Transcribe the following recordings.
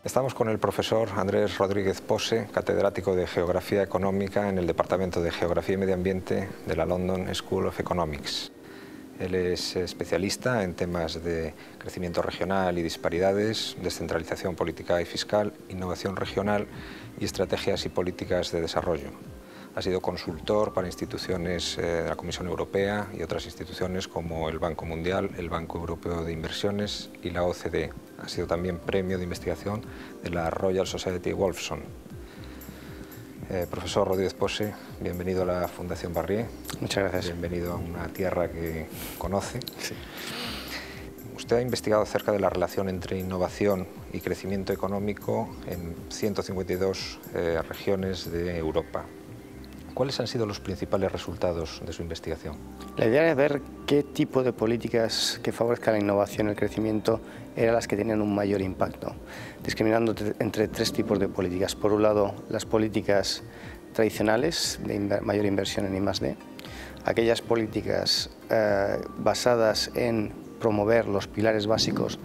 Estamos con el profesor Andrés Rodríguez Pose, catedrático de Geografía Económica en el Departamento de Geografía y Medio Ambiente de la London School of Economics. Él es especialista en temas de crecimiento regional y disparidades, descentralización política y fiscal, innovación regional y estrategias y políticas de desarrollo. Ha sido consultor para instituciones de la Comisión Europea y otras instituciones como el Banco Mundial, el Banco Europeo de Inversiones y la OCDE. Ha sido también premio de investigación de la Royal Society Wolfson. Profesor Rodríguez Pose, bienvenido a la Fundación Barrié. Muchas gracias. Bienvenido a una tierra que conoce. Sí. Usted ha investigado acerca de la relación entre innovación y crecimiento económico en 152 regiones de Europa. ¿Cuáles han sido los principales resultados de su investigación? La idea era ver qué tipo de políticas que favorezcan la innovación y el crecimiento eran las que tenían un mayor impacto, discriminando entre tres tipos de políticas. Por un lado, las políticas tradicionales de mayor inversión en I+D, aquellas políticas basadas en promover los pilares básicos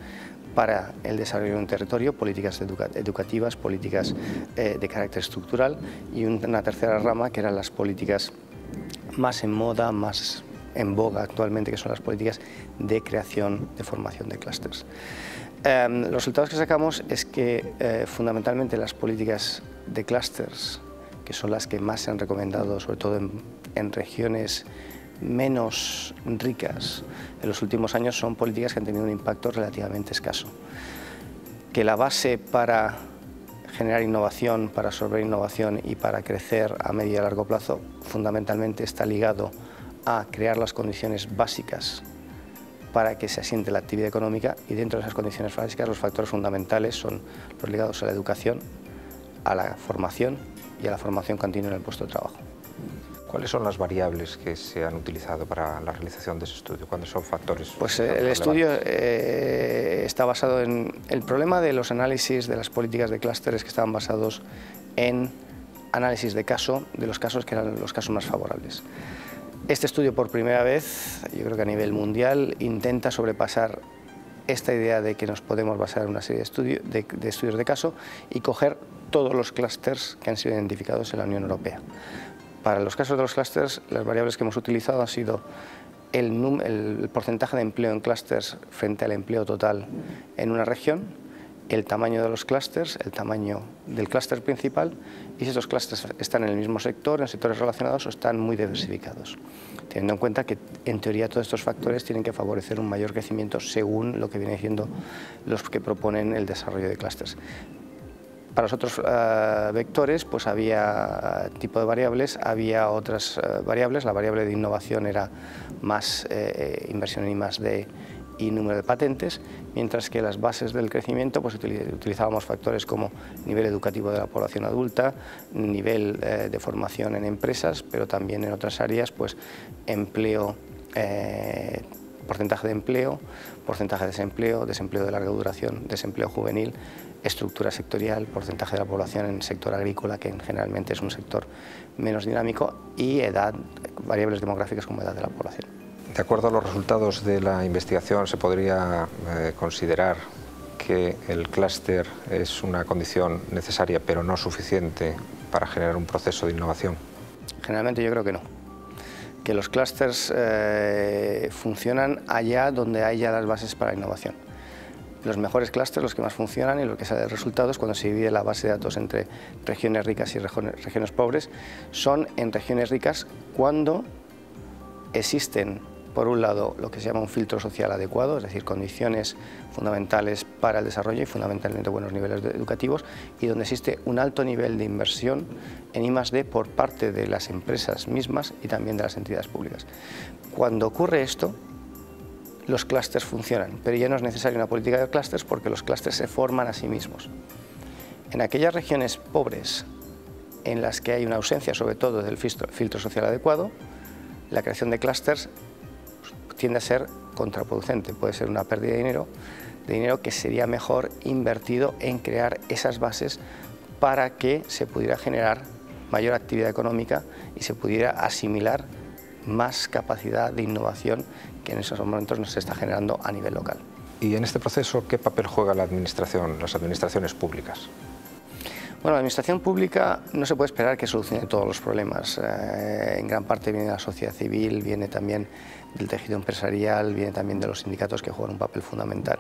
para el desarrollo de un territorio, políticas educativas, políticas de carácter estructural, y una tercera rama que eran las políticas más en moda, más en boga actualmente, que son las políticas de creación, de formación de clústeres. Los resultados que sacamos es que fundamentalmente las políticas de clústeres, que son las que más se han recomendado, sobre todo en regiones menos ricas en los últimos años, son políticas que han tenido un impacto relativamente escaso. Que la base para generar innovación, para absorber innovación y para crecer a medio y a largo plazo, fundamentalmente está ligado a crear las condiciones básicas para que se asiente la actividad económica, y dentro de esas condiciones básicas los factores fundamentales son los ligados a la educación, a la formación y a la formación continua en el puesto de trabajo. ¿Cuáles son las variables que se han utilizado para la realización de ese estudio? ¿Cuáles son factores? Pues el estudio está basado en el problema de los análisis de las políticas de clústeres, que estaban basados en análisis de caso, de los casos que eran los casos más favorables. Este estudio, por primera vez, yo creo que a nivel mundial, intenta sobrepasar esta idea de que nos podemos basar en una serie de estudios de caso y coger todos los clústeres que han sido identificados en la Unión Europea. Para los casos de los clústeres, las variables que hemos utilizado han sido el porcentaje de empleo en clústeres frente al empleo total en una región, el tamaño de los clústeres, el tamaño del clúster principal, y si estos clústeres están en el mismo sector, en sectores relacionados, o están muy diversificados, teniendo en cuenta que en teoría todos estos factores tienen que favorecer un mayor crecimiento según lo que vienen siendo los que proponen el desarrollo de clústeres. Para los otros vectores, pues había tipo de variables, había otras variables. La variable de innovación era más inversión en I+D y número de patentes, mientras que las bases del crecimiento, pues utilizábamos factores como nivel educativo de la población adulta, nivel de formación en empresas, pero también en otras áreas, pues empleo, porcentaje de empleo, porcentaje de desempleo, desempleo de larga duración, desempleo juvenil, estructura sectorial, porcentaje de la población en el sector agrícola, que generalmente es un sector menos dinámico, y edad, variables demográficas como edad de la población. De acuerdo a los resultados de la investigación, ¿se podría considerar que el clúster es una condición necesaria pero no suficiente para generar un proceso de innovación? Generalmente yo creo que no. Que los clústeres funcionan allá donde haya las bases para la innovación. Los mejores clústeres, los que más funcionan y lo que sale de resultados cuando se divide la base de datos entre regiones ricas y regiones pobres, son en regiones ricas cuando existen, por un lado, lo que se llama un filtro social adecuado, es decir, condiciones fundamentales para el desarrollo y fundamentalmente buenos niveles educativos, y donde existe un alto nivel de inversión en I+D por parte de las empresas mismas y también de las entidades públicas. Cuando ocurre esto, los clústeres funcionan, pero ya no es necesaria una política de clústeres porque los clústeres se forman a sí mismos. En aquellas regiones pobres en las que hay una ausencia, sobre todo del filtro social adecuado, la creación de clústeres tiende a ser contraproducente, puede ser una pérdida de dinero que sería mejor invertido en crear esas bases para que se pudiera generar mayor actividad económica y se pudiera asimilar más capacidad de innovación que en esos momentos nos está generando a nivel local. Y en este proceso, ¿qué papel juega la administración, las administraciones públicas? Bueno, la administración pública no se puede esperar que solucione todos los problemas. En gran parte viene de la sociedad civil, viene también del tejido empresarial, viene también de los sindicatos que juegan un papel fundamental.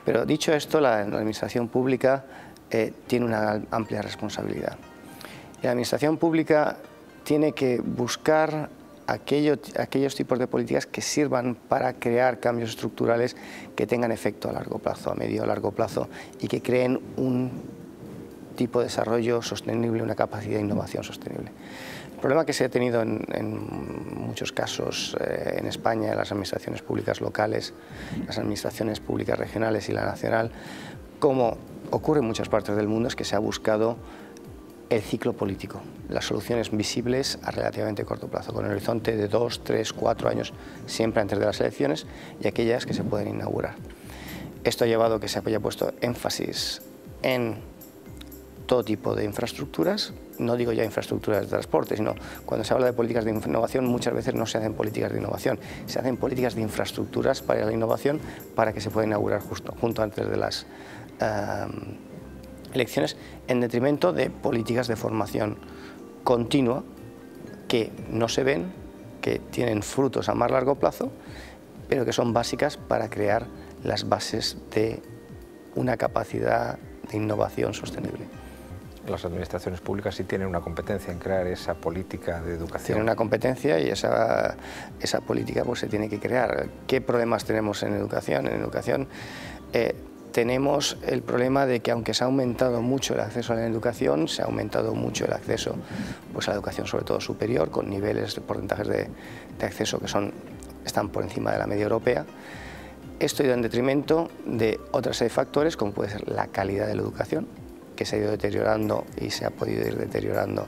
Pero dicho esto, la administración pública tiene una amplia responsabilidad. Y la administración pública tiene que buscar aquellos tipos de políticas que sirvan para crear cambios estructurales que tengan efecto a largo plazo, a medio o largo plazo, y que creen un tipo de desarrollo sostenible, una capacidad de innovación sostenible. El problema que se ha tenido en muchos casos en España, en las administraciones públicas locales, las administraciones públicas regionales y la nacional, como ocurre en muchas partes del mundo, es que se ha buscado el ciclo político, las soluciones visibles a relativamente corto plazo, con el horizonte de 2, 3, 4 años, siempre antes de las elecciones, y aquellas que se pueden inaugurar. Esto ha llevado a que se haya puesto énfasis en todo tipo de infraestructuras, no digo ya infraestructuras de transporte, sino cuando se habla de políticas de innovación muchas veces no se hacen políticas de innovación, se hacen políticas de infraestructuras para la innovación para que se pueda inaugurar justo antes de las elecciones, en detrimento de políticas de formación continua que no se ven, que tienen frutos a más largo plazo, pero que son básicas para crear las bases de una capacidad de innovación sostenible. Las administraciones públicas sí tienen una competencia en crear esa política de educación. Tienen una competencia y esa política pues se tiene que crear. ¿Qué problemas tenemos en educación? En educación tenemos el problema de que aunque se ha aumentado mucho el acceso a la educación, se ha aumentado mucho el acceso pues, a la educación sobre todo superior, con niveles de porcentajes de acceso que están por encima de la media europea. Esto ha ido en detrimento de otra serie de factores, como puede ser la calidad de la educación, que se ha ido deteriorando y se ha podido ir deteriorando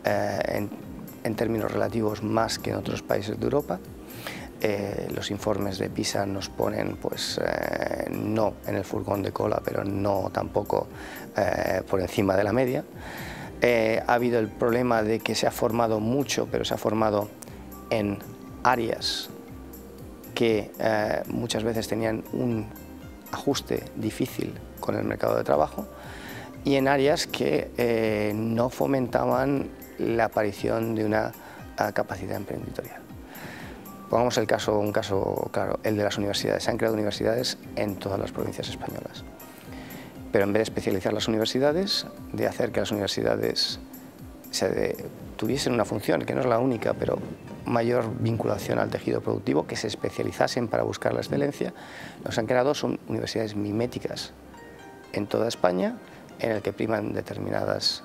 en términos relativos más que en otros países de Europa. Los informes de PISA nos ponen, pues, no en el furgón de cola, pero no tampoco por encima de la media. Ha habido el problema de que se ha formado mucho, pero se ha formado en áreas que muchas veces tenían un ajuste difícil con el mercado de trabajo y en áreas que no fomentaban la aparición de una capacidad emprendedora. Pongamos un caso claro, el de las universidades. Se han creado universidades en todas las provincias españolas, pero en vez de especializar las universidades, de hacer que las universidades tuviesen una función, que no es la única, pero mayor vinculación al tejido productivo, que se especializasen para buscar la excelencia, lo que se han creado son universidades miméticas en toda España, en el que priman determinadas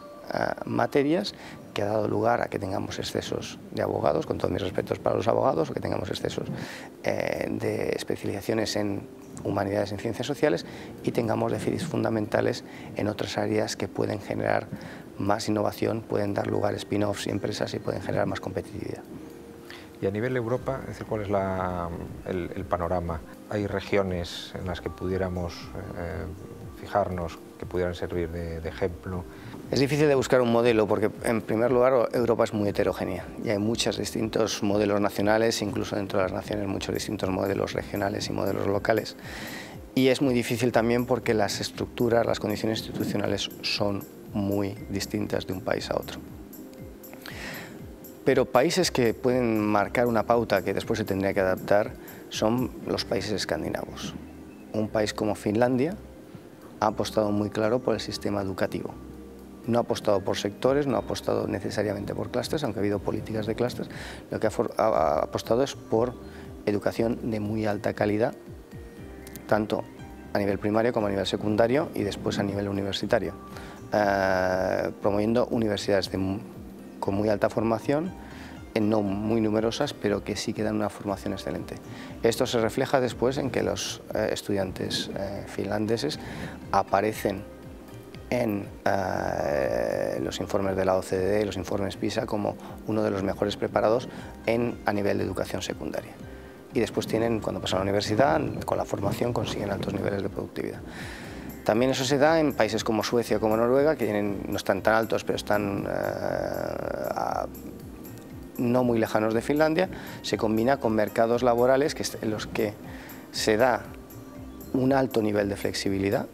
materias, que ha dado lugar a que tengamos excesos de abogados, con todos mis respetos para los abogados, o que tengamos excesos de especializaciones en humanidades, en ciencias sociales, y tengamos déficits fundamentales en otras áreas que pueden generar más innovación, pueden dar lugar a spin-offs y empresas y pueden generar más competitividad. Y a nivel Europa, es decir, ¿cuál es el panorama? ¿Hay regiones en las que pudiéramos fijarnos, que pudieran servir de ejemplo? Es difícil de buscar un modelo porque, en primer lugar, Europa es muy heterogénea y hay muchos distintos modelos nacionales, incluso dentro de las naciones muchos distintos modelos regionales y modelos locales. Y es muy difícil también porque las estructuras, las condiciones institucionales son muy distintas de un país a otro. Pero países que pueden marcar una pauta que después se tendría que adaptar son los países escandinavos. Un país como Finlandia ha apostado muy claro por el sistema educativo. No ha apostado por sectores, no ha apostado necesariamente por clústeres, aunque ha habido políticas de clústeres. Lo que ha apostado es por educación de muy alta calidad, tanto a nivel primario como a nivel secundario y después a nivel universitario, promoviendo universidades con muy alta formación, no muy numerosas, pero que sí que dan una formación excelente. Esto se refleja después en que los estudiantes finlandeses aparecen en los informes de la OCDE, los informes PISA, como uno de los mejores preparados a nivel de educación secundaria. Y después tienen, cuando pasan a la universidad, con la formación consiguen altos niveles de productividad. También eso se da en países como Suecia o como Noruega, que no están tan altos, pero están no muy lejanos de Finlandia. Se combina con mercados laborales en los que se da un alto nivel de flexibilidad,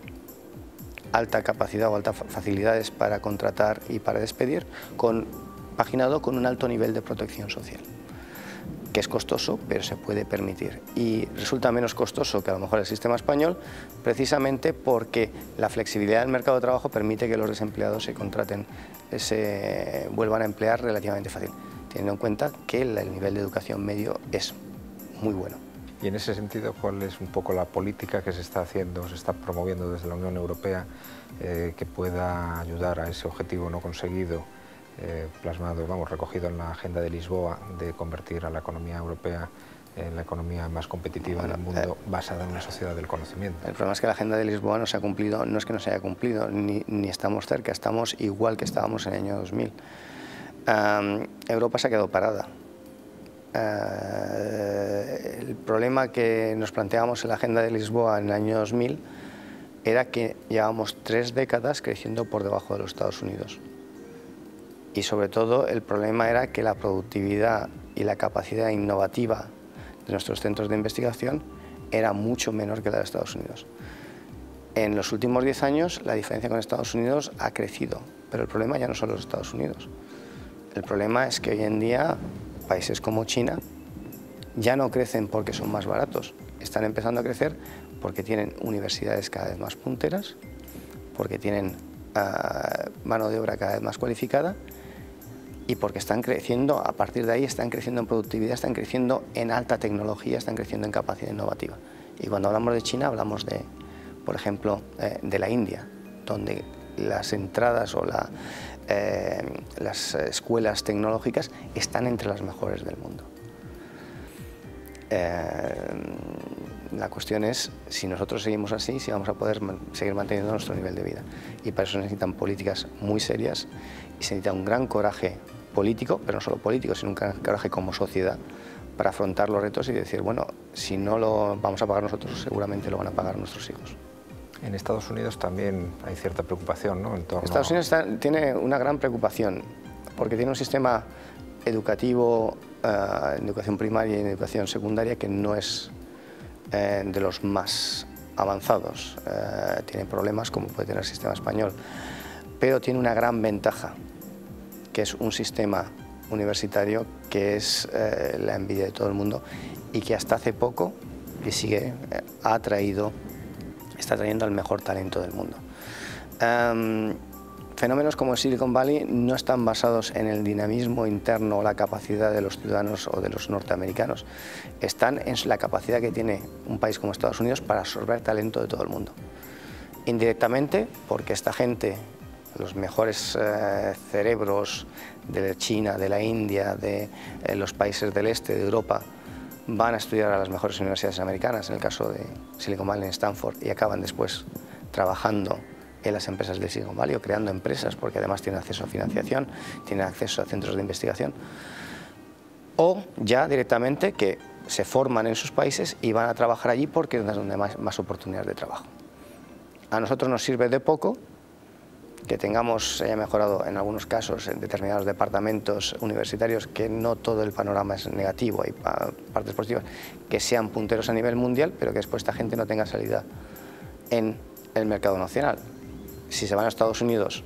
alta capacidad o altas facilidades para contratar y para despedir, compaginado con un alto nivel de protección social, que es costoso, pero se puede permitir. Y resulta menos costoso que a lo mejor el sistema español, precisamente porque la flexibilidad del mercado de trabajo permite que los desempleados se contraten, se vuelvan a emplear relativamente fácil, teniendo en cuenta que el nivel de educación medio es muy bueno. Y en ese sentido, ¿cuál es un poco la política que se está haciendo, se está promoviendo desde la Unión Europea que pueda ayudar a ese objetivo no conseguido, plasmado, recogido en la Agenda de Lisboa, de convertir a la economía europea en la economía más competitiva del mundo, basada en una sociedad del conocimiento? El problema es que la Agenda de Lisboa no se ha cumplido, no es que no se haya cumplido, ni estamos cerca, estamos igual que estábamos en el año 2000. Europa se ha quedado parada. El problema que nos planteábamos en la Agenda de Lisboa en el año 2000 era que llevábamos 3 décadas creciendo por debajo de los Estados Unidos. Y sobre todo el problema era que la productividad y la capacidad innovativa de nuestros centros de investigación era mucho menor que la de Estados Unidos. En los últimos 10 años la diferencia con Estados Unidos ha crecido, pero el problema ya no son los Estados Unidos. El problema es que hoy en día países como China ya no crecen porque son más baratos, están empezando a crecer porque tienen universidades cada vez más punteras, porque tienen mano de obra cada vez más cualificada y porque están creciendo, a partir de ahí están creciendo en productividad, están creciendo en alta tecnología, están creciendo en capacidad innovativa. Y cuando hablamos de China hablamos de, por ejemplo, de la India, donde las entradas o las escuelas tecnológicas están entre las mejores del mundo. La cuestión es si nosotros seguimos así, si vamos a poder seguir manteniendo nuestro nivel de vida. Y para eso se necesitan políticas muy serias y se necesita un gran coraje político, pero no solo político, sino un gran coraje como sociedad para afrontar los retos y decir, bueno, si no lo vamos a pagar nosotros, seguramente lo van a pagar nuestros hijos. En Estados Unidos también hay cierta preocupación, ¿no? Estados Unidos tiene una gran preocupación porque tiene un sistema educativo, en educación primaria y en educación secundaria que no es de los más avanzados. Tiene problemas como puede tener el sistema español, pero tiene una gran ventaja, que es un sistema universitario que es la envidia de todo el mundo y que hasta hace poco y sigue, está trayendo al mejor talento del mundo. Fenómenos como Silicon Valley no están basados en el dinamismo interno o la capacidad de los ciudadanos o de los norteamericanos, están en la capacidad que tiene un país como Estados Unidos para absorber talento de todo el mundo. Indirectamente, porque esta gente, los mejores cerebros de China, de la India, de los países del este, de Europa, van a estudiar a las mejores universidades americanas, en el caso de Silicon Valley en Stanford, y acaban después trabajando en las empresas de Silicon Valley o creando empresas, porque además tienen acceso a financiación, tienen acceso a centros de investigación, o ya directamente que se forman en sus países y van a trabajar allí porque es donde hay más oportunidades de trabajo. A nosotros nos sirve de poco que se haya mejorado en algunos casos en determinados departamentos universitarios, que no todo el panorama es negativo, hay partes positivas, que sean punteros a nivel mundial, pero que después esta gente no tenga salida en el mercado nacional. Si se van a Estados Unidos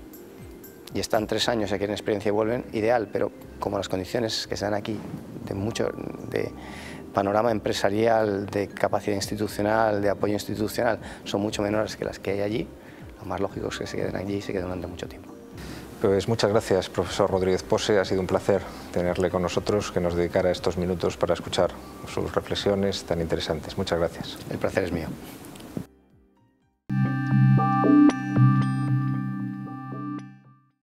y están 3 años y quieren experiencia y vuelven, ideal, pero como las condiciones que se dan aquí de panorama empresarial, de capacidad institucional, de apoyo institucional, son mucho menores que las que hay allí, lo más lógico es que se queden allí y se queden durante mucho tiempo. Pues muchas gracias, profesor Rodríguez Pose. Ha sido un placer tenerle con nosotros, que nos dedicara estos minutos para escuchar sus reflexiones tan interesantes. Muchas gracias. El placer es mío.